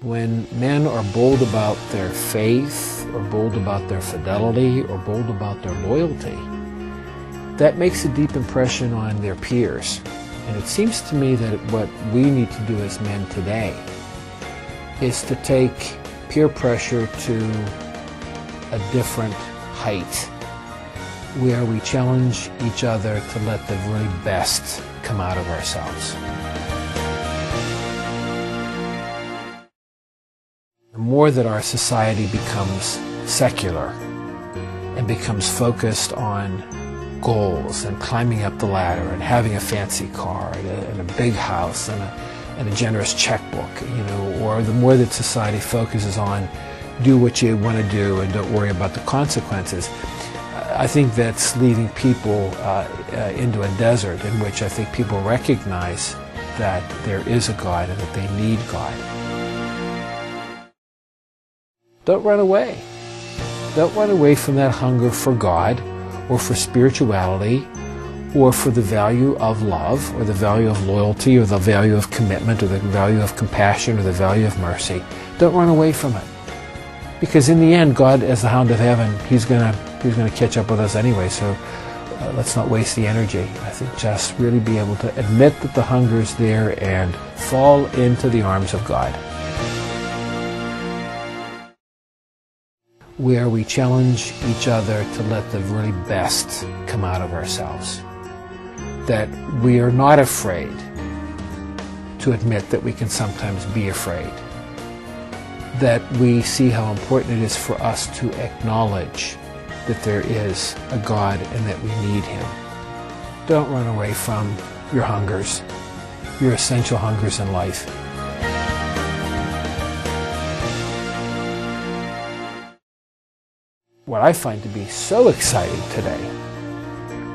When men are bold about their faith, or bold about their fidelity, or bold about their loyalty, that makes a deep impression on their peers. And it seems to me that what we need to do as men today is to take peer pressure to a different height, where we challenge each other to let the very best come out of ourselves. The more that our society becomes secular and becomes focused on goals and climbing up the ladder and having a fancy car and a big house and a generous checkbook, or the more that society focuses on do what you want to do and don't worry about the consequences, I think that's leading people into a desert in which I think people recognize that there is a God and that they need God. Don't run away. Don't run away from that hunger for God or for spirituality or for the value of love or the value of loyalty or the value of commitment or the value of compassion or the value of mercy. Don't run away from it. Because in the end, God, as the hound of heaven, He's going to catch up with us anyway, so let's not waste the energy. I think just really be able to admit that the hunger is there and fall into the arms of God, where we challenge each other to let the really best come out of ourselves. That we are not afraid to admit that we can sometimes be afraid. That we see how important it is for us to acknowledge that there is a God and that we need Him. Don't run away from your hungers, your essential hungers in life. What I find to be so exciting today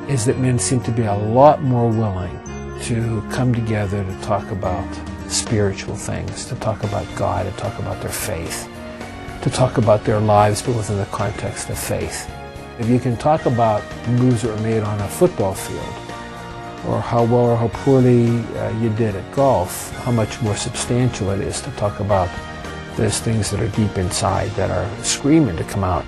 is that men seem to be a lot more willing to come together to talk about spiritual things, to talk about God, to talk about their faith, to talk about their lives, but within the context of faith. If you can talk about moves that were made on a football field, or how well or how poorly you did at golf, how much more substantial it is to talk about those things that are deep inside, that are screaming to come out.